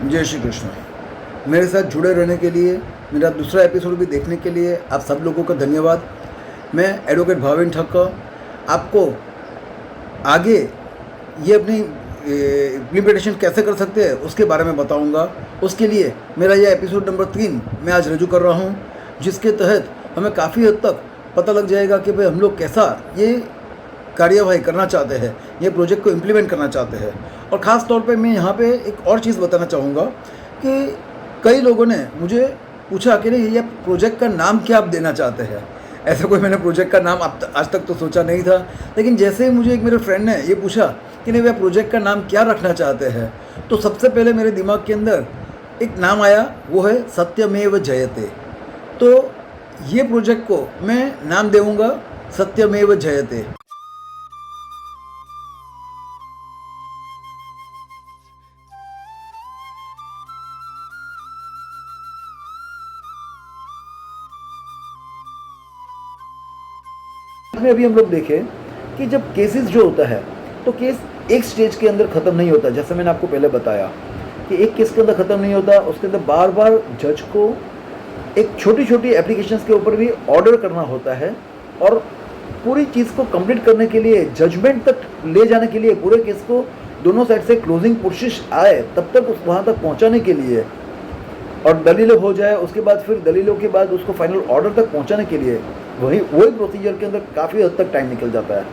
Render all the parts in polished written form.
जय श्री कृष्ण। मेरे साथ जुड़े रहने के लिए, मेरा दूसरा एपिसोड भी देखने के लिए आप सब लोगों का धन्यवाद। मैं एडवोकेट भाविन ठक्कर आपको आगे ये अपनी इम्प्लीमेंटेशन कैसे कर सकते हैं उसके बारे में बताऊंगा। उसके लिए मेरा यह एपिसोड नंबर 3 मैं आज रजू कर रहा हूं, जिसके तहत हमें काफ़ी हद तक पता लग जाएगा कि भाई हम लोग कैसा ये कार्यवाही करना चाहते हैं, ये प्रोजेक्ट को इम्प्लीमेंट करना चाहते हैं। और ख़ास तौर पे मैं यहाँ पे एक और चीज़ बताना चाहूँगा कि कई लोगों ने मुझे पूछा कि नहीं ये प्रोजेक्ट का नाम क्या आप देना चाहते हैं। ऐसा कोई मैंने प्रोजेक्ट का नाम आज तक तो सोचा नहीं था, लेकिन जैसे ही मुझे एक मेरे फ्रेंड ने ये पूछा कि नहीं वह प्रोजेक्ट का नाम क्या रखना चाहते हैं, तो सबसे पहले मेरे दिमाग के अंदर एक नाम आया, वो है सत्यमेव जयते। तो ये प्रोजेक्ट को मैं नाम देऊँगा सत्यमेव जयते। में अभी हम लोग देखें कि जब केसेस जो होता है तो केस एक स्टेज के अंदर ख़त्म नहीं होता। जैसे मैंने आपको पहले बताया कि एक केस के अंदर ख़त्म नहीं होता, उसके अंदर बार बार जज को एक छोटी छोटी एप्लीकेशंस के ऊपर भी ऑर्डर करना होता है, और पूरी चीज़ को कंप्लीट करने के लिए, जजमेंट तक ले जाने के लिए, पूरे केस को दोनों साइड से क्लोजिंग कोशिश आए तब तक उस वहाँ तक पहुँचाने के लिए, और दलीलें हो जाए उसके बाद फिर दलीलों के बाद उसको फाइनल ऑर्डर तक पहुँचाने के लिए वही प्रोसीजर के अंदर काफ़ी हद तक टाइम निकल जाता है।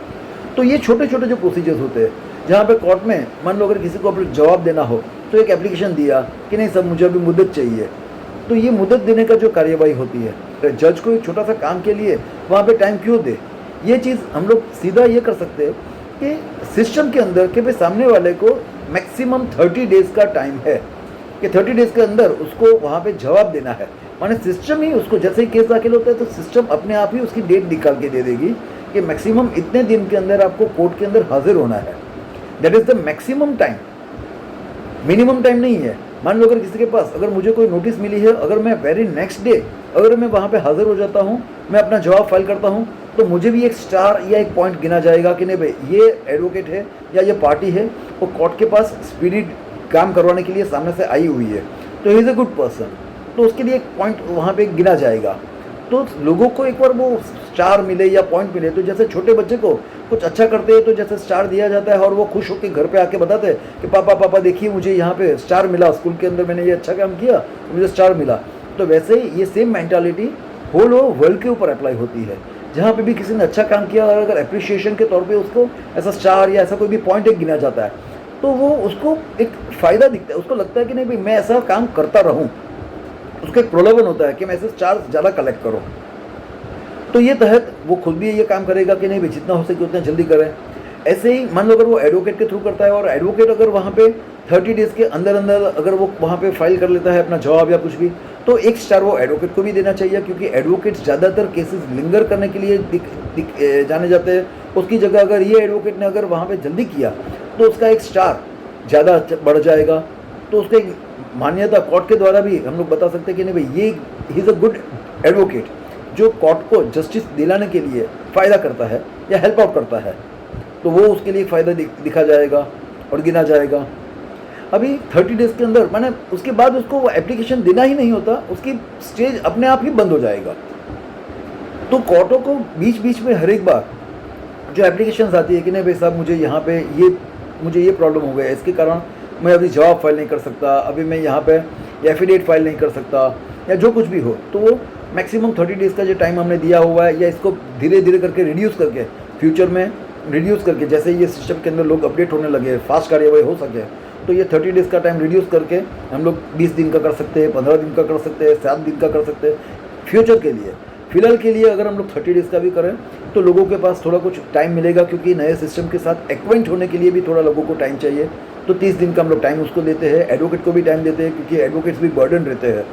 तो ये छोटे छोटे जो प्रोसीजर्स होते हैं, जहाँ पे कोर्ट में मान लो अगर किसी को अपना जवाब देना हो तो एक एप्लीकेशन दिया कि नहीं सर मुझे अभी मुद्दत चाहिए, तो ये मुद्दत देने का जो कार्यवाही होती है, तो जज को एक छोटा सा काम के लिए वहाँ पे टाइम क्यों दे। ये चीज़ हम लोग सीधा ये कर सकते हैं कि सिस्टम के अंदर कि भाई सामने वाले को मैक्सिमम 30 डेज़ का टाइम है कि 30 डेज़ के अंदर उसको वहाँ पे जवाब देना है। माने सिस्टम ही उसको, जैसे ही केस दाखिल होता है तो सिस्टम अपने आप ही उसकी डेट निकाल के दे देगी कि मैक्सिमम इतने दिन के अंदर आपको कोर्ट के अंदर हाजिर होना है। That is the maximum time, minimum time नहीं है। मान लो अगर किसी के पास अगर मुझे कोई नोटिस मिली है, अगर मैं वेरी नेक्स्ट डे अगर मैं वहाँ पे हाजिर हो जाता हूँ, मैं अपना जवाब फाइल करता हूँ, तो मुझे भी एक स्टार या एक पॉइंट गिना जाएगा कि नहीं भाई ये एडवोकेट है या ये पार्टी है, वो कोर्ट के पास स्पीडी काम करवाने के लिए सामने से आई हुई है, तो he is a good person, तो उसके लिए एक पॉइंट वहाँ पे गिना जाएगा। तो लोगों को एक बार वो स्टार मिले या पॉइंट मिले, तो जैसे छोटे बच्चे को कुछ अच्छा करते हैं तो जैसे स्टार दिया जाता है और वो खुश होकर घर पे आके बताते हैं कि पापा पापा देखिए मुझे यहाँ पे स्टार मिला, स्कूल के अंदर मैंने ये अच्छा काम किया तो मुझे स्टार मिला। तो वैसे ही ये सेम मेंटालिटी होल वर्ल्ड के ऊपर अप्लाई होती है। जहाँ पे भी किसी ने अच्छा काम किया और अगर अप्रिशिएशन के तौर पर उसको ऐसा स्टार या ऐसा कोई भी पॉइंट एक गिना जाता है, तो वो उसको एक फ़ायदा दिखता है, उसको लगता है कि नहीं भाई मैं ऐसा काम करता रहूँ, उसका एक प्रलोभन होता है कि मैं ऐसे चार्ज ज़्यादा कलेक्ट करूँ। तो ये तहत वो खुद भी ये काम करेगा कि नहीं भाई जितना हो सके उतना जल्दी करें। ऐसे ही मान लो अगर वो एडवोकेट के थ्रू करता है और एडवोकेट अगर वहाँ पे 30 डेज़ के अंदर अंदर अगर वो वहाँ पे फाइल कर लेता है अपना जवाब या कुछ भी, तो एक स्टार वो एडवोकेट को भी देना चाहिए, क्योंकि एडवोकेट्स ज़्यादातर केसेस लिंगर करने के लिए जाने जाते हैं। उसकी जगह अगर ये एडवोकेट ने अगर वहाँ पर जल्दी किया तो उसका एक स्टार ज़्यादा बढ़ जाएगा, तो उसका एक मान्यता कोर्ट के द्वारा भी हम लोग बता सकते हैं कि नहीं भाई ये he is a good advocate, जो कोर्ट को जस्टिस दिलाने के लिए फ़ायदा करता है या हेल्प आउट करता है, तो वो उसके लिए फ़ायदा दिखा जाएगा और गिना जाएगा। अभी 30 डेज़ के अंदर माने उसके बाद उसको वो एप्लीकेशन देना ही नहीं होता, उसकी स्टेज अपने आप ही बंद हो जाएगा। तो कोर्टों को बीच बीच में हर एक बार जो एप्लीकेशन आती है कि नहीं भाई साहब मुझे यहाँ पे मुझे ये प्रॉब्लम हो गया, इसके कारण मैं अभी जवाब फाइल नहीं कर सकता, अभी मैं यहाँ पे एफिडेविट फाइल नहीं कर सकता या जो कुछ भी हो, तो वो मैक्सिमम 30 डेज़ का जो टाइम हमने दिया हुआ है या इसको धीरे धीरे करके रिड्यूस करके फ्यूचर में रिड्यूस करके, जैसे ये सिस्टम के अंदर लोग अपडेट होने लगे, फास्ट कार्यवाही हो सके, तो ये 30 डेज़ का टाइम रिड्यूस करके हम लोग 20 दिन का कर सकते हैं, 15 दिन का कर सकते हैं, 7 दिन का कर सकते हैं फ्यूचर के लिए। फ़िलहाल के लिए अगर हम लोग 30 डेज़ का भी करें तो लोगों के पास थोड़ा कुछ टाइम मिलेगा, क्योंकि नए सिस्टम के साथ एक्वेंट होने के लिए भी थोड़ा लोगों को टाइम चाहिए। तो 30 दिन का हम लोग टाइम उसको देते हैं, एडवोकेट को भी टाइम देते हैं, क्योंकि एडवोकेट्स भी बर्डन रहते हैं,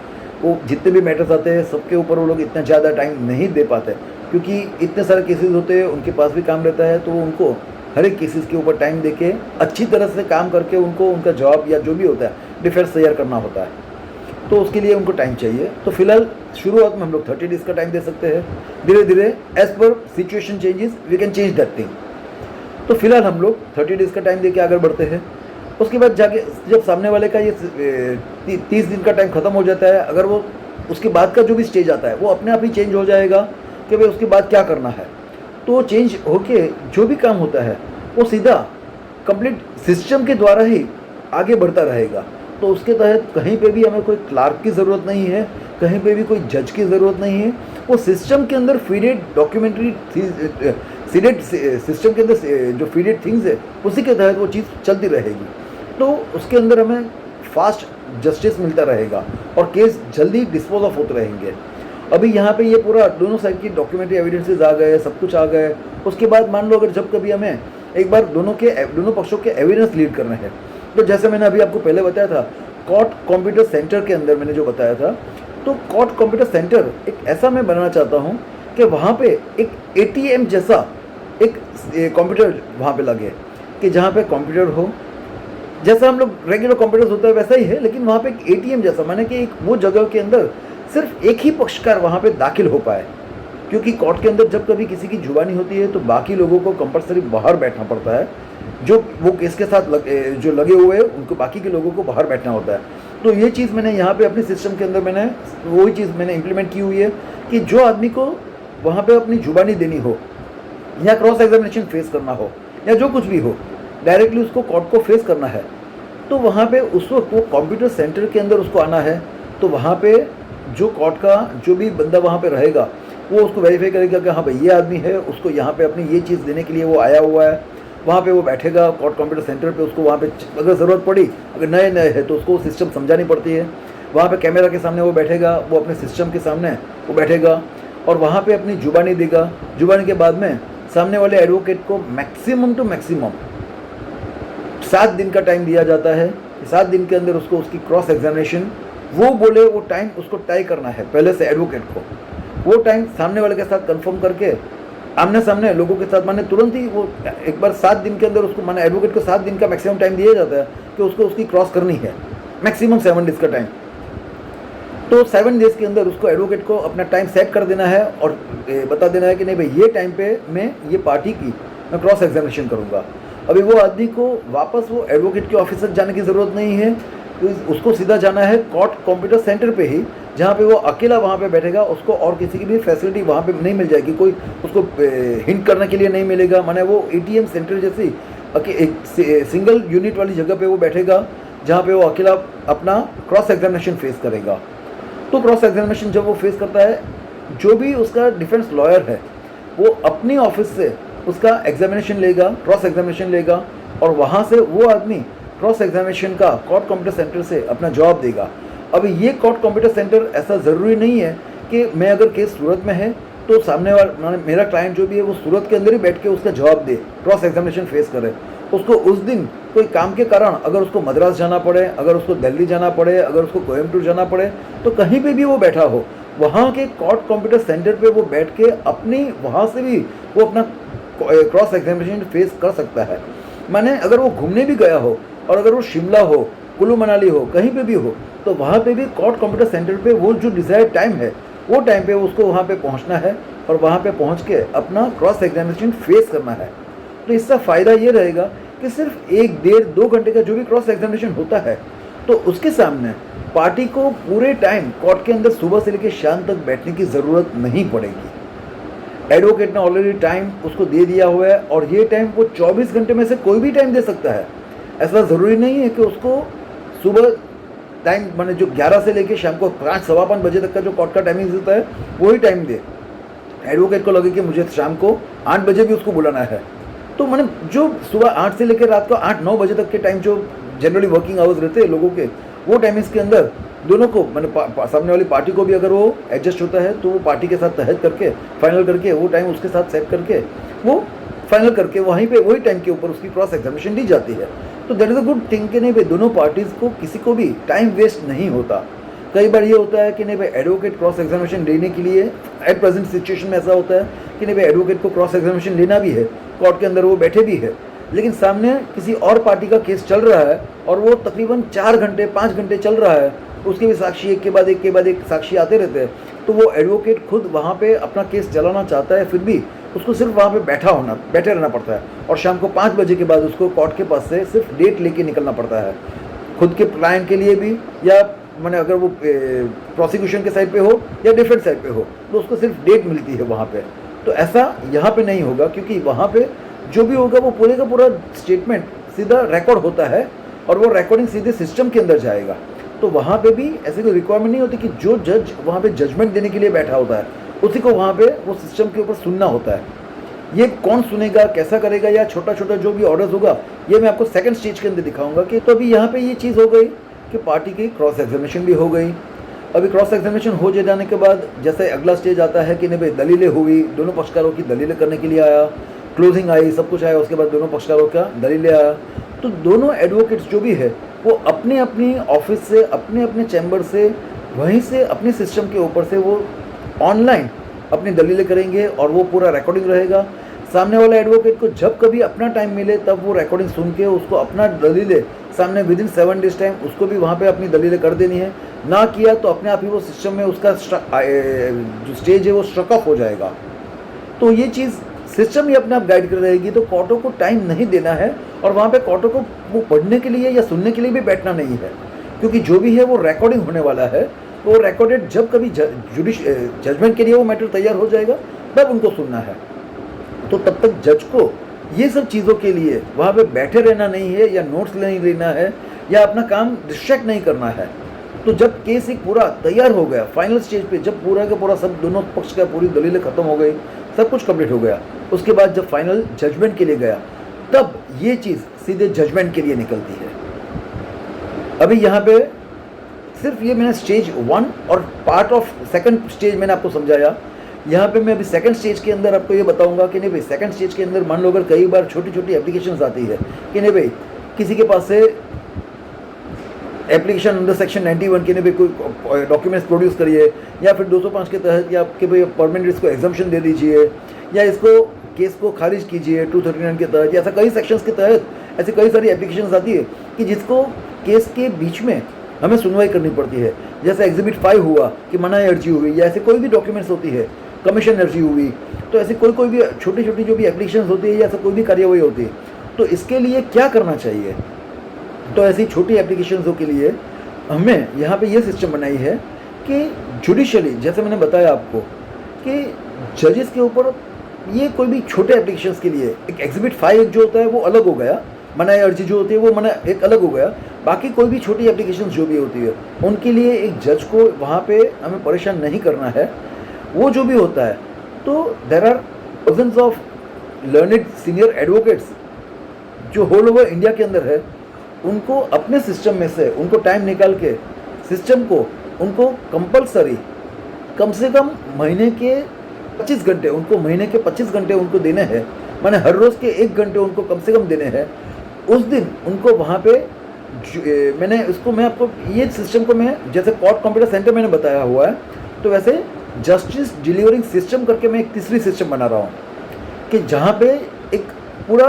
वो जितने भी मैटर्स आते हैं सबके ऊपर वो लोग इतना ज़्यादा टाइम नहीं दे पाते, क्योंकि इतने सारे केसेस होते हैं, उनके पास भी काम रहता है, तो उनको हर एक केसेस के ऊपर टाइम देके अच्छी तरह से काम करके उनको उनका जवाब या जो भी होता है डिफेंस तैयार करना होता है, तो उसके लिए उनको टाइम चाहिए। तो फिलहाल शुरुआत में हम लोग 30 डेज़ का टाइम दे सकते हैं, धीरे धीरे as per situation changes we can change that thing. तो फिलहाल हम लोग 30 डेज़ का टाइम दे के आगे बढ़ते हैं। उसके बाद जाके जब सामने वाले का ये 30 दिन का टाइम ख़त्म हो जाता है, अगर वो उसके बाद का जो भी स्टेज आता है वो अपने आप ही चेंज हो जाएगा कि भाई उसके बाद क्या करना है। तो चेंज होके जो भी काम होता है वो सीधा कंप्लीट सिस्टम के द्वारा ही आगे बढ़ता रहेगा। तो उसके तहत कहीं पे भी हमें कोई क्लार्क की ज़रूरत नहीं है, कहीं पे भी कोई जज की ज़रूरत नहीं है। वो सिस्टम के अंदर फीडेड डॉक्यूमेंट्री सीडेड सिस्टम के अंदर जो फीडेड थिंग्स है उसी के तहत वो चीज़ चलती रहेगी। तो उसके अंदर हमें फास्ट जस्टिस मिलता रहेगा और केस जल्दी डिस्पोज ऑफ होते रहेंगे। अभी यहाँ पे ये पूरा दोनों साइड की डॉक्यूमेंट्री एविडेंसेस आ गए, सब कुछ आ गए। उसके बाद मान लो अगर जब कभी हमें एक बार दोनों पक्षों के एविडेंस लीड करने हैं, तो जैसे मैंने अभी आपको पहले बताया था कोर्ट कंप्यूटर सेंटर के अंदर मैंने जो बताया था, तो कोर्ट कंप्यूटर सेंटर एक ऐसा मैं बनाना चाहता हूँ कि वहाँ पे एक ATM जैसा एक कंप्यूटर वहाँ पे लगे, कि जहाँ पे कंप्यूटर हो, जैसा हम लोग रेगुलर कंप्यूटर्स होता है वैसा ही है, लेकिन वहाँ पे एक ATM जैसा, माने कि एक वो जगह के अंदर सिर्फ एक ही पक्षकार वहाँ पे दाखिल हो पाए। क्योंकि कोर्ट के अंदर जब कभी किसी की जुबानी होती है तो बाकी लोगों को कंपलसरी बाहर बैठना पड़ता है, जो वो केस के साथ जो लगे हुए हैं उनको, बाकी के लोगों को बाहर बैठना होता है। तो ये चीज़ मैंने यहाँ पे अपने सिस्टम के अंदर मैंने वही चीज़ मैंने इम्प्लीमेंट की हुई है कि जो आदमी को वहाँ पे अपनी जुबानी देनी हो या क्रॉस एग्जामिनेशन फेस करना हो या जो कुछ भी हो, डायरेक्टली उसको कोर्ट को फेस करना है, तो वहाँ पे उस वक्त वो कंप्यूटर सेंटर के अंदर उसको आना है। तो वहाँ पे जो कोर्ट का जो भी बंदा वहाँ पे रहेगा वो उसको वेरीफाई करेगा कि हाँ भाई ये आदमी है, उसको यहाँ पे अपनी ये चीज़ देने के लिए वो आया हुआ है। वहाँ पे वो बैठेगा कोर्ट कंप्यूटर सेंटर पे, उसको वहाँ पे अगर ज़रूरत पड़ी, अगर नए है तो उसको सिस्टम समझानी पड़ती है। वहाँ पे कैमरा के सामने वो बैठेगा, वो अपने सिस्टम के सामने वो बैठेगा और वहाँ पे अपनी जुबानी देगा। जुबानी के बाद में सामने वाले एडवोकेट को मैक्सिमम टू मैक्सिमम 7 दिन का टाइम दिया जाता है। 7 दिन के अंदर उसको उसकी क्रॉस एग्जामिनेशन वो बोले वो टाइम उसको तय करना है पहले से एडवोकेट को। वो टाइम सामने वाले के साथ कंफर्म करके आमने सामने लोगों के साथ माने तुरंत ही वो एक बार 7 दिन के अंदर उसको माने एडवोकेट को 7 दिन का मैक्सिमम टाइम दिया जाता है कि उसको उसकी क्रॉस करनी है, मैक्सिमम 7 डेज़ का टाइम। तो 7 डेज़ के अंदर उसको एडवोकेट को अपना टाइम सेट कर देना है और बता देना है कि नहीं भाई ये टाइम पे मैं ये पार्टी की मैं क्रॉस एग्जामिनेशन करूँगा। अभी वो आदमी को वापस वो एडवोकेट के ऑफिस तक जाने की ज़रूरत नहीं है, तो उसको सीधा जाना है कोर्ट कंप्यूटर सेंटर पे ही, जहाँ पे वो अकेला वहाँ पे बैठेगा। उसको और किसी की भी फैसिलिटी वहाँ पे नहीं मिल जाएगी, कोई उसको हिंट करने के लिए नहीं मिलेगा। माने वो ATM सेंटर जैसी एक सिंगल यूनिट वाली जगह पे वो बैठेगा, जहाँ पे वो अकेला अपना क्रॉस एग्जामिनेशन फेस करेगा। तो क्रॉस एग्जामिनेशन जब वो फेस करता है, जो भी उसका डिफेंस लॉयर है वो अपनी ऑफिस से उसका एग्जामिनेशन लेगा, क्रॉस एग्जामिनेशन लेगा, और वहाँ से वो आदमी क्रॉस एग्जामिनेशन का कोर्ट कंप्यूटर सेंटर से अपना जवाब देगा। अब ये कोर्ट कंप्यूटर सेंटर ऐसा ज़रूरी नहीं है कि मैं अगर केस सूरत में है तो सामने वाला मेरा क्लाइंट जो भी है वो सूरत के अंदर ही बैठ के उसका जवाब दे, क्रॉस एग्जामिनेशन फेस करे। उसको उस दिन कोई काम के कारण अगर उसको मद्रास जाना पड़े, अगर उसको दिल्ली जाना पड़े, अगर उसको कोयम्बटूर जाना पड़े, तो कहीं पे भी वो बैठा हो, वहाँ के कोर्ट कंप्यूटर सेंटर पे वो बैठ के अपनी वहाँ से भी वो अपना क्रॉस एग्जामिनेशन फेस कर सकता है। माने अगर वो घूमने भी गया हो और अगर वो शिमला हो, कुल्लू मनाली हो, कहीं पे भी हो, तो वहाँ पे भी कोर्ट कंप्यूटर सेंटर पे वो जो डिज़ायर्ड टाइम है वो टाइम पे उसको वहाँ पे पहुँचना है और वहाँ पे पहुँच के अपना क्रॉस एग्जामिनेशन फेस करना है। तो इसका फ़ायदा ये रहेगा कि सिर्फ 1, 1.5, 2 घंटे का जो भी क्रॉस एग्जामिनेशन होता है, तो उसके सामने पार्टी को पूरे टाइम कोर्ट के अंदर सुबह से लेकर शाम तक बैठने की ज़रूरत नहीं पड़ेगी। एडवोकेट ने ऑलरेडी टाइम उसको दे दिया हुआ है और ये टाइम वो 24 घंटे में से कोई भी टाइम दे सकता है। ऐसा ज़रूरी नहीं है कि उसको सुबह टाइम मैंने जो 11 से लेके शाम को 5, सवा 5 बजे तक का जो कोर्ट का टाइमिंग देता है वही टाइम दे। एडवोकेट को लगे कि मुझे शाम को 8 बजे भी उसको बुलाना है, तो मैंने जो सुबह 8 से लेकर रात को 8-9 बजे तक के टाइम जो जनरली वर्किंग आवर्स रहते हैं लोगों के, वो टाइमिंग्स के अंदर दोनों को मैंने सामने वाली पार्टी को भी अगर वो एडजस्ट होता है तो वो पार्टी के साथ तहत करके फाइनल करके वो टाइम उसके साथ सेट करके वो फाइनल करके वहीं पे वही टाइम के ऊपर उसकी क्रॉस एग्जामिनेशन दी जाती है। तो that is a good thing कि नहीं भाई दोनों पार्टीज़ को किसी को भी टाइम वेस्ट नहीं होता। कई बार ये होता है कि नहीं भाई एडवोकेट क्रॉस एग्जामिनेशन लेने के लिए एट प्रेजेंट सिचुएशन में ऐसा होता है कि नहीं भाई एडवोकेट को क्रॉस एग्जामिनेशन लेना भी है, कोर्ट के अंदर वो बैठे भी है, लेकिन सामने किसी और पार्टी का केस चल रहा है और वो तकरीबन 4 घंटे 5 घंटे चल रहा है, उसके भी साक्षी एक के बाद एक साक्षी आते रहते हैं। तो वो एडवोकेट खुद वहाँ पे अपना केस चलाना चाहता है, फिर भी उसको सिर्फ वहाँ पे बैठे रहना पड़ता है, और शाम को 5 बजे के बाद उसको कोर्ट के पास से सिर्फ डेट लेके निकलना पड़ता है, खुद के क्लाइंट के लिए भी, या मैंने अगर वो प्रोसिक्यूशन के साइड पे हो या डिफेंस साइड पे हो, तो उसको सिर्फ डेट मिलती है वहाँ पे। तो ऐसा यहाँ पे नहीं होगा, क्योंकि वहाँ पे जो भी होगा वो पूरे का पूरा स्टेटमेंट सीधा रिकॉर्ड होता है, और वो रिकॉर्डिंग सीधे सिस्टम के अंदर जाएगा। तो वहाँ पे भी ऐसी कोई रिक्वायरमेंट नहीं होती कि जो जज वहाँ पे जजमेंट देने के लिए बैठा होता है उसी को वहाँ पे वो सिस्टम के ऊपर सुनना होता है। ये कौन सुनेगा, कैसा करेगा, या छोटा छोटा जो भी ऑर्डर्स होगा, ये मैं आपको सेकंड स्टेज के अंदर दिखाऊंगा। कि तो अभी यहाँ पे ये चीज़ हो गई कि पार्टी की क्रॉस एग्जामिनेशन भी हो गई। अभी क्रॉस एग्जामिनेशन हो जाने के बाद जैसे अगला स्टेज आता है कि नहीं भाई दलीलें हुई, दोनों पक्षकारों की दलीलें करने के लिए आया, क्लोजिंग आई, सब कुछ आया, उसके बाद दोनों पक्षकारों का दलीलें आया। तो दोनों एडवोकेट्स जो भी है वो अपने अपनी ऑफिस से, अपने अपने चैम्बर से, वहीं से अपने सिस्टम के ऊपर से वो ऑनलाइन अपनी दलीलें करेंगे, और वो पूरा रिकॉर्डिंग रहेगा। सामने वाला एडवोकेट को जब कभी अपना टाइम मिले तब वो रिकॉर्डिंग सुन के उसको अपना दलीलें सामने विदिन 7 डेज टाइम उसको भी वहाँ पे अपनी दलीलें कर देनी है। ना किया तो अपने आप ही वो सिस्टम में उसका जो स्टेज है वो स्ट्रक ऑफ हो जाएगा। तो ये चीज़ सिस्टम ही अपने आप गाइड कर रहेगी। तो कोर्टों को टाइम नहीं देना है, और वहाँ पे कोर्टों को वो पढ़ने के लिए या सुनने के लिए भी बैठना नहीं है, क्योंकि जो भी है वो रिकॉर्डिंग होने वाला है। तो वो रिकॉर्डेड जब कभी जजमेंट के लिए वो मैटर तैयार हो जाएगा तब उनको सुनना है। तो तब तक जज को ये सब चीज़ों के लिए वहाँ पे बैठे रहना नहीं है, या नोट्स नहीं लेना है, या अपना काम डिस्ट्रैक्ट नहीं करना है। तो जब केस एक पूरा तैयार हो गया, फाइनल स्टेज पे जब पूरा का पूरा सब दोनों पक्ष का पूरी दलीलें खत्म हो गई, सब कुछ कंप्लीट हो गया, उसके बाद जब फाइनल जजमेंट के लिए गया तब ये चीज़ सीधे जजमेंट के लिए निकलती है। अभी यहाँ पे सिर्फ ये मैंने स्टेज 1 और पार्ट ऑफ सेकंड स्टेज मैंने आपको समझाया। यहाँ पे मैं अभी सेकंड स्टेज के अंदर आपको ये बताऊंगा कि नहीं भाई सेकंड स्टेज के अंदर मान लो अगर कई बार छोटी छोटी एप्लीकेशंस आती है कि नहीं भाई किसी के पास से एप्लीकेशन अंडर सेक्शन 91 के, नहीं भाई कोई डॉक्यूमेंट्स प्रोड्यूस करिए, या फिर 205 के तहत, या कि भाई परमानेंट इसको एग्जम्पशन दे दीजिए, या इसको केस को खारिज कीजिए 239 के तहत, या ऐसा कई सेक्शंस के तहत ऐसी कई सारी एप्लीकेशंस आती है कि जिसको केस के बीच में हमें सुनवाई करनी पड़ती है। जैसे एग्जिबिट 5 हुआ कि मनाही अर्जी हुई, या ऐसे कोई भी डॉक्यूमेंट्स होती है, कमीशन अर्जी हुई, तो ऐसी कोई भी छोटी छोटी जो भी एप्लीकेशंस होती है या ऐसा कोई भी कार्यवाही होती है, तो इसके लिए क्या करना चाहिए। तो ऐसी छोटी एप्लीकेशंसों के लिए हमें यहाँ पे ये सिस्टम बनाई है कि जुडिशली, जैसे मैंने बताया आपको कि जजेस के ऊपर ये कोई भी छोटे एप्लीकेशंस के लिए एक एग्जिबिट 5 जो होता है वो अलग हो गया, मनाही अर्जी जो होती है वो एक अलग हो गया। बाकी कोई भी छोटी एप्लीकेशन जो भी होती है उनके लिए एक जज को वहाँ पे हमें परेशान नहीं करना है, वो जो भी होता है। तो there are thousands of learned senior advocates जो होल ओवर इंडिया के अंदर है, उनको अपने सिस्टम में से उनको टाइम निकाल के सिस्टम को उनको कंपलसरी कम से कम महीने के 25 घंटे उनको महीने के 25 घंटे उनको देने हैं, माने हर रोज़ के 1 घंटे उनको कम से कम देने हैं। उस दिन उनको वहाँ पे मैं आपको ये सिस्टम को मैं जैसे कोर्ट कंप्यूटर सेंटर मैंने बताया हुआ है, तो वैसे जस्टिस डिलीवरिंग सिस्टम करके मैं एक तीसरी सिस्टम बना रहा हूँ कि जहाँ पे एक पूरा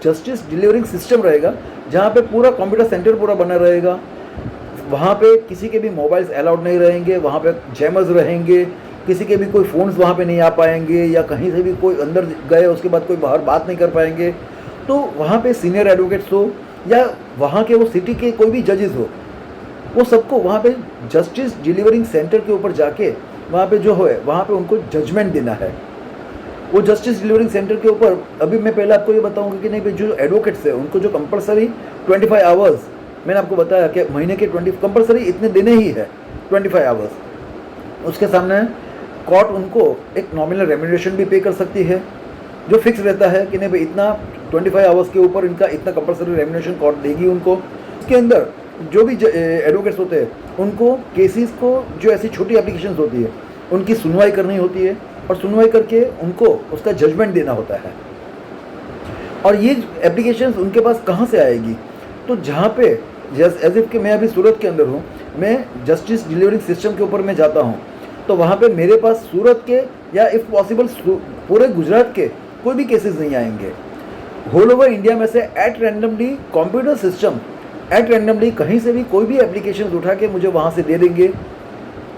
जस्टिस डिलीवरिंग सिस्टम रहेगा, जहाँ पे पूरा कंप्यूटर सेंटर पूरा बना रहेगा। वहाँ पे किसी के भी मोबाइल्स अलाउड नहीं रहेंगे, वहाँ पे जैमर्स रहेंगे, किसी के भी कोई फ़ोन्स वहाँ पे नहीं आ पाएंगे, या कहीं से भी कोई अंदर गए उसके बाद कोई बाहर बात नहीं कर पाएंगे। तो वहाँ पे सीनियर एडवोकेट्स हो या वहाँ के वो सिटी के कोई भी जजेस हो, वो सबको वहाँ पे जस्टिस डिलीवरिंग सेंटर के ऊपर जाके वहाँ पे जो है वहाँ पे उनको जजमेंट देना है। वो जस्टिस डिलीवरिंग सेंटर के ऊपर अभी मैं पहले आपको ये बताऊंगा कि नहीं भाई जो एडवोकेट्स है उनको जो कंपलसरी 25 आवर्स मैंने आपको बताया कि महीने के 20 कंपलसरी इतने देने ही है 25 आवर्स। उसके सामने कोर्ट उनको एक नॉमिनल रेम्यूनरेशन भी पे कर सकती है जो फिक्स रहता है कि नहीं भाई इतना 25 आवर्स के ऊपर इनका इतना कंपलसरी रेम्यूनरेशन कोर्ट देगी उनको। उसके अंदर जो भी एडवोकेट्स होते हैं उनको केसेस को जो ऐसी छोटी एप्लीकेशंस होती है उनकी सुनवाई करनी होती है, और सुनवाई करके उनको उसका जजमेंट देना होता है। और ये एप्लीकेशंस उनके पास कहाँ से आएगी, तो जहाँ पे एज इफ कि मैं अभी सूरत के अंदर हूँ, मैं जस्टिस डिलीवरिंग सिस्टम के ऊपर मैं जाता हूँ, तो वहाँ पे मेरे पास सूरत के या इफ़ पॉसिबल पूरे गुजरात के कोई भी केसेस नहीं आएंगे। होल ओवर इंडिया में से at randomly computer system at randomly कहीं से भी कोई भी एप्लीकेशंस उठा के मुझे वहाँ से दे देंगे।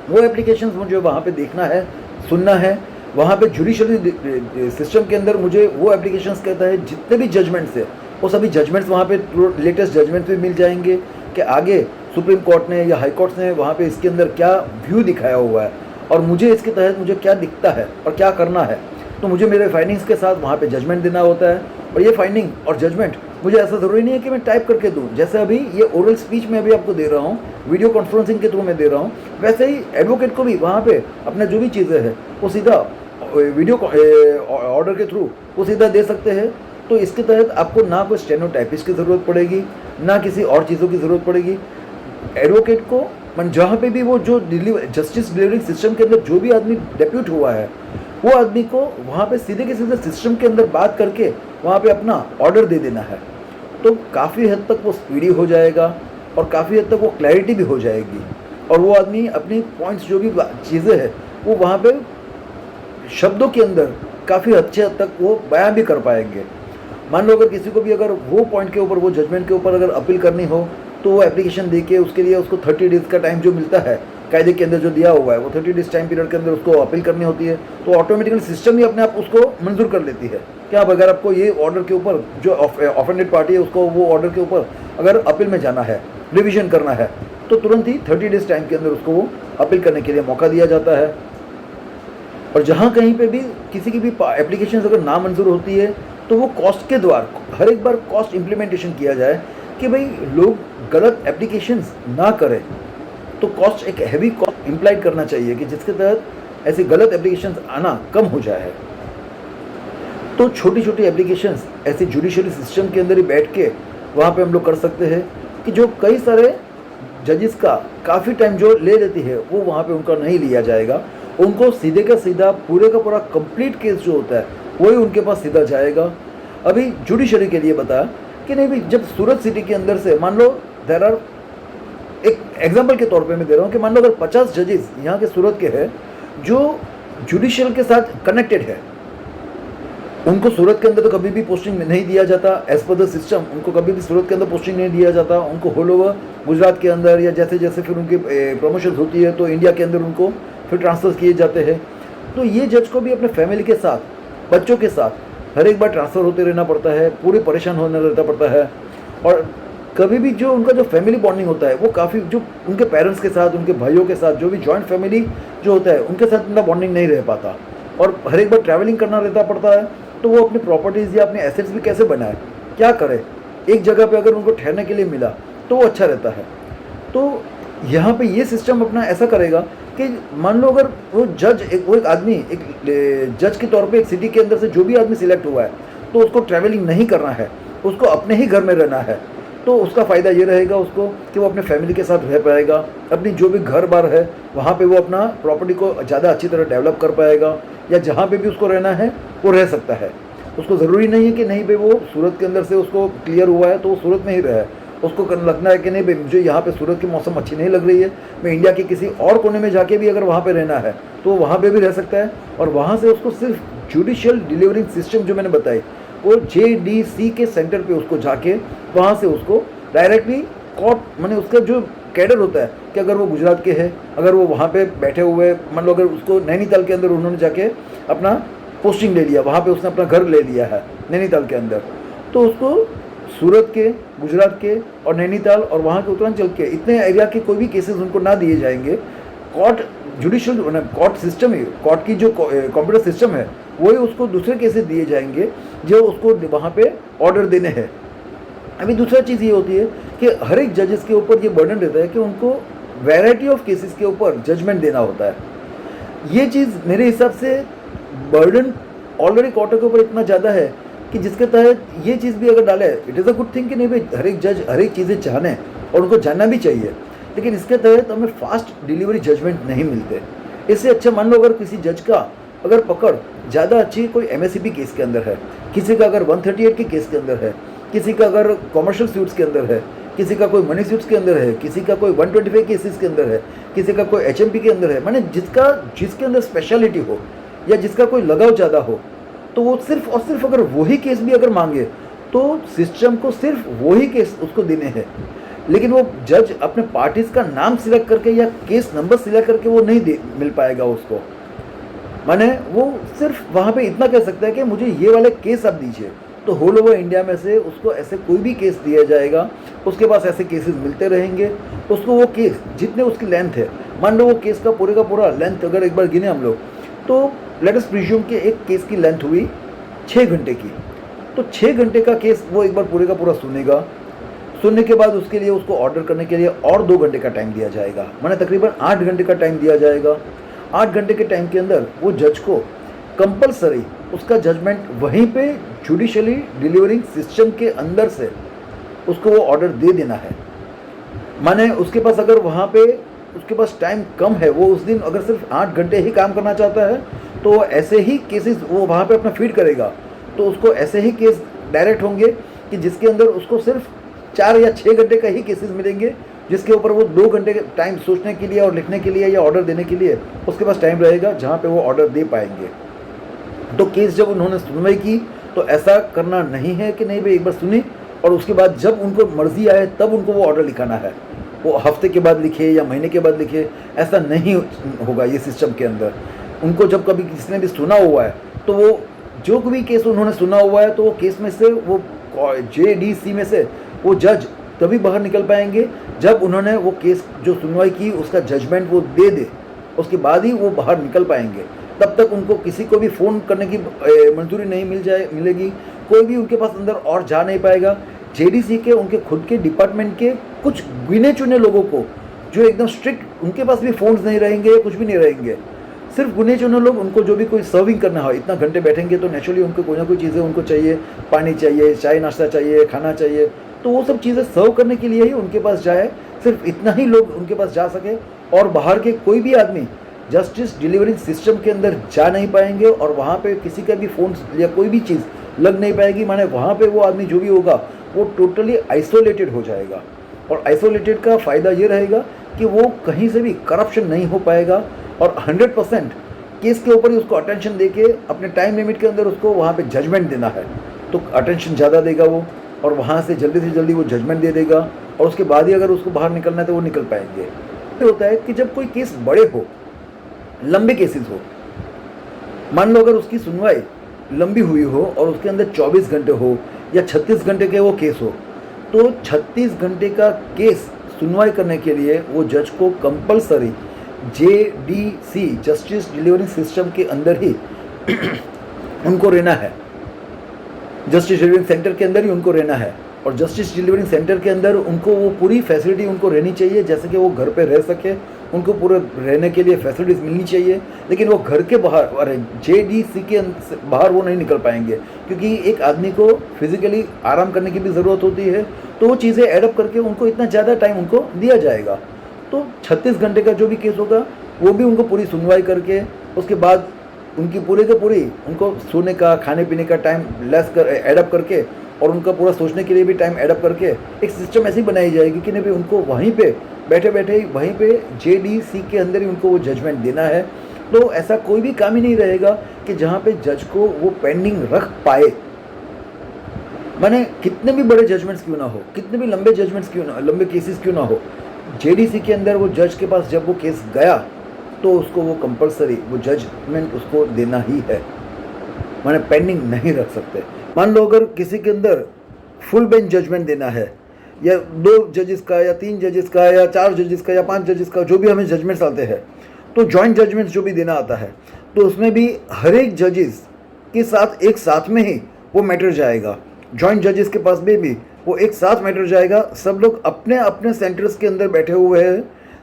वो एप्लीकेशंस मुझे वहाँ पे देखना है, सुनना है, वहाँ पे जुडिशरी सिस्टम के अंदर मुझे वो एप्लीकेशंस कहता है जितने भी जजमेंट्स है वो सभी जजमेंट्स वहाँ पे लेटेस्ट जजमेंट्स भी मिल जाएंगे कि आगे सुप्रीम कोर्ट ने या हाई कोर्ट ने वहाँ पे इसके अंदर क्या व्यू दिखाया हुआ है और मुझे इसके तहत मुझे क्या दिखता है और क्या करना है। तो मुझे मेरे फाइंडिंग्स के साथ वहाँ पे जजमेंट देना होता है और ये फाइंडिंग और जजमेंट मुझे ऐसा ज़रूरी नहीं है कि मैं टाइप करके दूँ, जैसे अभी ये ओरल स्पीच में अभी आपको दे रहा हूँ, वीडियो कॉन्फ्रेंसिंग के थ्रू मैं दे रहा हूँ, वैसे ही एडवोकेट को भी वहाँ पे अपना जो भी चीज़ें हैं वो सीधा वीडियो ऑर्डर के थ्रू वो सीधा दे सकते हैं। तो इसके तहत आपको ना कोई स्टेनोटाइपिस्ट की ज़रूरत पड़ेगी, ना किसी और चीज़ों की ज़रूरत पड़ेगी। एडवोकेट को जहाँ पे भी वो जो जस्टिस डिलीवरिंग सिस्टम के अंदर जो भी आदमी डेप्यूट हुआ है वो आदमी को वहाँ पे सीधे के सीधे सिस्टम के अंदर बात करके वहाँ पे अपना ऑर्डर दे देना है। तो काफ़ी हद तक वो स्पीडी हो जाएगा और काफ़ी हद तक वो क्लैरिटी भी हो जाएगी और वो आदमी अपनी पॉइंट्स जो भी चीज़ें हैं वो वहाँ पे शब्दों के अंदर काफ़ी अच्छे हद तक वो बयां भी कर पाएंगे। मान लो अगर किसी को भी अगर वो पॉइंट के ऊपर वो जजमेंट के ऊपर अगर अपील करनी हो तो वो एप्लीकेशन दे के उसके लिए उसको 30 डेज़ का टाइम जो मिलता है कायदे के अंदर जो दिया हुआ है वो 30 डेज़ टाइम पीरियड के अंदर उसको अपील करनी होती है। तो ऑटोमेटिकली सिस्टम ही अपने आप उसको मंजूर कर लेती है कि आप अगर आपको ये ऑर्डर के ऊपर जो ऑफेंडेड पार्टी है उसको वो ऑर्डर के ऊपर अगर अपील में जाना है, रिविजन करना है, तो तुरंत ही 30 डेज़ टाइम के अंदर उसको वो अपील करने के लिए मौका दिया जाता है। और जहाँ कहीं पे भी किसी की भी एप्लीकेशन अगर ना मंजूर होती है तो वो कॉस्ट के द्वारा हर एक बार कॉस्ट इम्प्लीमेंटेशन किया जाए कि भाई लोग गलत एप्लीकेशंस ना करें। तो कॉस्ट एक हैवी कॉस्ट इम्प्लाइड करना चाहिए कि जिसके तहत ऐसी गलत एप्लीकेशंस आना कम हो जाए। तो छोटी छोटी एप्लीकेशंस ऐसे जुडिशरी सिस्टम के अंदर ही बैठ के वहाँ पे हम लोग कर सकते हैं कि जो कई सारे जजेस का काफ़ी टाइम जो ले लेती है वो वहाँ पे उनका नहीं लिया जाएगा। उनको सीधे का सीधा पूरे का पूरा कंप्लीट केस जो होता है वही उनके पास सीधा जाएगा। अभी जुडिशरी के लिए बताया कि नहीं भाई, जब सूरत सिटी के अंदर से मान लो देर आर, एक एग्जांपल के तौर पे मैं दे रहा हूँ कि मान लो अगर 50 जजेस यहाँ के सूरत के हैं जो जुडिशियल के साथ कनेक्टेड है, उनको सूरत के अंदर तो कभी भी पोस्टिंग नहीं दिया जाता एज पर द सिस्टम, उनको कभी भी सूरत के अंदर पोस्टिंग नहीं दिया जाता, उनको होल ओवर गुजरात के अंदर या जैसे जैसे फिर उनकी प्रमोशन होती है तो इंडिया के अंदर उनको फिर ट्रांसफ़र किए जाते हैं। तो ये जज को भी अपने फैमिली के साथ, बच्चों के साथ हर एक बार ट्रांसफ़र होते रहना पड़ता है, पूरे परेशान होना रहता पड़ता है। और कभी भी जो उनका जो फैमिली बॉन्डिंग होता है वो काफ़ी, जो उनके पेरेंट्स के साथ, उनके भाइयों के साथ, जो भी जॉइंट फैमिली जो होता है उनके साथ उनका बॉन्डिंग नहीं रह पाता और हर एक बार ट्रैवलिंग करना रहता पड़ता है। तो वो अपनी प्रॉपर्टीज़ या अपने एसेट्स भी कैसे बनाए, क्या करे, एक जगह पे अगर उनको ठहरने के लिए मिला तो वो अच्छा रहता है। तो यहाँ पे ये सिस्टम अपना ऐसा करेगा कि मान लो अगर वो जज वो एक आदमी एक जज के तौर पे एक सिटी के अंदर से जो भी आदमी सिलेक्ट हुआ है तो उसको ट्रैवलिंग नहीं करना है, उसको अपने ही घर में रहना है। तो उसका फ़ायदा ये रहेगा उसको कि वो अपने फैमिली के साथ रह पाएगा, अपनी जो भी घर बार है वहाँ पे वो अपना प्रॉपर्टी को ज़्यादा अच्छी तरह डेवलप कर पाएगा, या जहाँ पे भी उसको रहना है वो रह सकता है। उसको ज़रूरी नहीं है कि नहीं भाई वो सूरत के अंदर से उसको क्लियर हुआ है तो वो सूरत में ही रहे, उसको लगना है कि नहीं भाई मुझे यहाँ पे सूरत की मौसम अच्छी नहीं लग रही है, मैं इंडिया के किसी और कोने में जाके भी अगर वहाँ पे रहना है तो वहाँ पे भी रह सकता है। और वहाँ से उसको सिर्फ जुडिशियल डिलीवरिंग सिस्टम जो मैंने बताई वो JDC के सेंटर पे उसको जाके वहाँ से उसको डायरेक्टली कोर्ट, माने उसका जो कैडर होता है कि अगर वो गुजरात के है, अगर वो वहाँ पे बैठे हुए, मान लो अगर उसको नैनीताल के अंदर उन्होंने जाके अपना पोस्टिंग ले लिया, वहाँ पे उसने अपना घर ले लिया है नैनीताल के अंदर, तो उसको सूरत के, गुजरात के और नैनीताल और वहाँ के उत्तरांचल के इतने एरिया के कोई भी केसेस उनको ना दिए जाएंगे। कोर्ट जुडिशियल कोर्ट सिस्टम ही, कोर्ट की जो कंप्यूटर सिस्टम है वही उसको दूसरे केसेस दिए जाएंगे जो उसको वहाँ पे ऑर्डर देने हैं। अभी दूसरा चीज़ ये होती है कि हर एक जजेस के ऊपर ये बर्डन रहता है कि उनको वैरायटी ऑफ केसेस के ऊपर जजमेंट देना होता है। ये चीज़ मेरे हिसाब से बर्डन ऑलरेडी कोर्ट के ऊपर इतना ज़्यादा है कि जिसके तहत ये चीज़ भी अगर डाले, it is a good thing कि नहीं भाई हर एक जज हर एक चीज़ें जाने और उनको जानना भी चाहिए, लेकिन इसके तहत हमें फास्ट डिलीवरी जजमेंट नहीं मिलते। इससे अच्छा मान लो अगर किसी जज का अगर पकड़ ज़्यादा अच्छी कोई MSCP केस के अंदर है, किसी का अगर 138 के केस के अंदर है, किसी का अगर कॉमर्शियल सूट्स के अंदर है, किसी का कोई मनी सूट्स के अंदर है, किसी का कोई 125 केसेस के अंदर है, किसी का कोई HMP के अंदर है, माने जिसके अंदर स्पेशलिटी हो या जिसका कोई लगाव ज़्यादा हो, तो वो सिर्फ और सिर्फ अगर वही केस भी अगर मांगे तो सिस्टम को सिर्फ वही केस उसको देने हैं। लेकिन वो जज अपने पार्टीज का नाम सिलेक्ट करके या केस नंबर सिलेक्ट करके वो नहीं मिल पाएगा उसको। माने वो सिर्फ वहाँ पे इतना कह सकता है कि मुझे ये वाले केस आप दीजिए, तो होल ओवर इंडिया में से उसको ऐसे कोई भी केस दिया जाएगा, उसके पास ऐसे केसेस मिलते रहेंगे, उसको वो केस जितने उसकी लेंथ है, मान लो वो केस का पूरा लेंथ अगर एक बार गिने हम लोग, तो लेट अस प्रिज्यूम कि एक केस की लेंथ हुई 6 घंटे की, तो 6 घंटे का केस वो एक बार पूरे का पूरा सुनेगा। सुनने के बाद उसके लिए उसको ऑर्डर करने के लिए और 2 घंटे का टाइम दिया जाएगा, माने तकरीबन 8 घंटे का टाइम दिया जाएगा। 8 घंटे के टाइम के अंदर वो जज को कंपलसरी उसका जजमेंट वहीं पे जुडिशली डिलीवरिंग सिस्टम के अंदर से उसको वो ऑर्डर दे देना है। माने उसके पास अगर वहाँ पे उसके पास टाइम कम है, वो उस दिन अगर सिर्फ 8 घंटे ही काम करना चाहता है, तो ऐसे ही केसेस वो वहाँ पे अपना फीड करेगा, तो उसको ऐसे ही केस डायरेक्ट होंगे कि जिसके अंदर उसको सिर्फ 4 या 6 घंटे का ही केसेस मिलेंगे, जिसके ऊपर वो 2 घंटे टाइम सोचने के लिए और लिखने के लिए या ऑर्डर देने के लिए उसके पास टाइम रहेगा, जहाँ पे वो ऑर्डर दे पाएंगे। तो केस जब उन्होंने सुनवाई की तो ऐसा करना नहीं है कि नहीं भाई एक बार सुनी और उसके बाद जब उनको मर्जी आए तब उनको वो ऑर्डर लिखाना है, वो हफ्ते के बाद लिखे या महीने के बाद लिखे, ऐसा नहीं होगा ये सिस्टम के अंदर। उनको जब कभी किसी ने भी सुना हुआ है तो वो जो भी केस उन्होंने सुना हुआ है, तो वो केस में से वो JDC में से वो जज तभी बाहर निकल पाएंगे जब उन्होंने वो केस जो सुनवाई की उसका जजमेंट वो दे दे, उसके बाद ही वो बाहर निकल पाएंगे। तब तक उनको किसी को भी फ़ोन करने की मंजूरी नहीं मिलेगी, कोई भी उनके पास अंदर और जा नहीं पाएगा। JDC के उनके खुद के डिपार्टमेंट के कुछ गिने चुने लोगों को जो एकदम स्ट्रिक्ट, उनके पास भी फ़ोन्स नहीं रहेंगे, कुछ भी नहीं रहेंगे, सिर्फ गिने चुने लोग, उनको जो भी कोई सर्विंग करना हो, इतना घंटे बैठेंगे तो नेचुरली उनको कोई ना कोई चीज़ें उनको चाहिए, पानी चाहिए, चाय नाश्ता चाहिए, खाना चाहिए, तो वो सब चीज़ें सर्व करने के लिए ही उनके पास जाए, सिर्फ इतना ही लोग उनके पास जा सके। और बाहर के कोई भी आदमी जस्टिस डिलीवरिंग सिस्टम के अंदर जा नहीं पाएंगे और वहाँ पे किसी का भी फ़ोन या कोई भी चीज़ लग नहीं पाएगी। माने वहाँ पे वो आदमी जो भी होगा वो टोटली आइसोलेटेड हो जाएगा, और आइसोलेटेड का फ़ायदा ये रहेगा कि वो कहीं से भी करप्शन नहीं हो पाएगा और 100% केस के ऊपर ही उसको अटेंशन देके अपने टाइम लिमिट के अंदर उसको वहाँ पे जजमेंट देना है, तो अटेंशन ज़्यादा देगा वो, और वहाँ से जल्दी वो जजमेंट दे देगा, और उसके बाद ही अगर उसको बाहर निकलना है तो वो निकल पाएंगे। तो होता है कि जब कोई केस बड़े हो, लंबे केसेस हो, मान लो अगर उसकी सुनवाई लंबी हुई हो और उसके अंदर 24 घंटे हो या 36 घंटे के वो केस हो, तो 36 घंटे का केस सुनवाई करने के लिए वो जज को compulsory JDC justice delivering system के अंदर ही उनको रहना है, जस्टिस डिलीवरिंग सेंटर के अंदर ही उनको रहना है। और जस्टिस डिलीवरिंग सेंटर के अंदर उनको वो पूरी फैसिलिटी उनको रहनी चाहिए, जैसे कि वो घर पे रह सके, उनको पूरे रहने के लिए फैसिलिटीज़ मिलनी चाहिए। लेकिन वो घर के बाहर, अरे JDC के बाहर वो नहीं निकल पाएंगे, क्योंकि एक आदमी को फिजिकली आराम करने की भी ज़रूरत होती है, तो वो चीज़ें एडअप करके उनको इतना ज़्यादा टाइम उनको दिया जाएगा। तो 36 घंटे का जो भी केस होगा वो भी उनको पूरी सुनवाई करके उसके बाद उनकी पूरे के पूरी उनको सोने का, खाने पीने का टाइम लेस कर एडअप करके और उनका पूरा सोचने के लिए भी टाइम एडअप करके एक सिस्टम ऐसी बनाई जाएगी कि नहीं भाई उनको वहीं पे बैठे ही वहीं पे JDC के अंदर ही उनको वो जजमेंट देना है। तो ऐसा कोई भी काम ही नहीं रहेगा कि जहाँ पे जज को वो पेंडिंग रख पाए। माने कितने भी बड़े जजमेंट्स क्यों ना हो, कितने भी लंबे जजमेंट्स क्यों ना, लंबे केसेस क्यों ना हो, JDC के अंदर वो जज के पास जब वो केस गया तो उसको वो कंपलसरी वो जजमेंट उसको देना ही है, माने पेंडिंग नहीं रख सकते। मान लो अगर किसी के अंदर फुल बेंच जजमेंट देना है, या 2 जजेस का या 3 जजेस का या 4 जजेस का या 5 जजेस का, जो भी हमें जजमेंट्स आते हैं, तो जॉइंट जजमेंट्स जो भी देना आता है, तो उसमें भी हर एक जजेस के साथ एक साथ में ही वो मैटर जाएगा। जॉइंट जजेस के पास भी वो एक साथ मैटर जाएगा। सब लोग अपने अपने सेंटर्स के अंदर बैठे हुए हैं,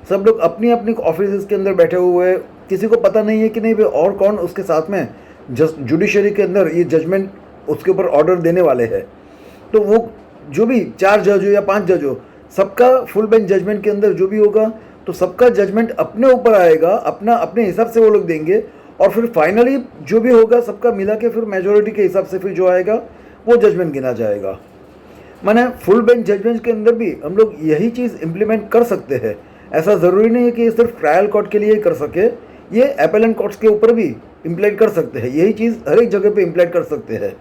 सब लोग अपनी अपनी ऑफिस के अंदर बैठे हुए हैं, किसी को पता नहीं है कि नहीं भाई और कौन उसके साथ में जुडिशरी के अंदर ये जजमेंट उसके ऊपर ऑर्डर देने वाले हैं। तो वो जो भी 4 जज हो या 5 जज हो, सबका फुल बेंच जजमेंट के अंदर जो भी होगा तो सबका जजमेंट अपने ऊपर आएगा, अपने हिसाब से वो लोग देंगे, और फिर फाइनली जो भी होगा सबका मिला के फिर मेजोरिटी के हिसाब से फिर जो आएगा वो जजमेंट गिना जाएगा। माने फुल बेंच जजमेंट के अंदर भी हम लोग यही चीज़ इम्प्लीमेंट कर सकते हैं। ऐसा ज़रूरी नहीं है कि ये सिर्फ ट्रायल कोर्ट के लिए ही कर सके, ये अपीलेंट कोर्ट्स के ऊपर भी इम्प्लीमेंट कर सकते हैं। यही चीज़ हर एक जगह पे इम्प्लीमेंट कर सकते हैं।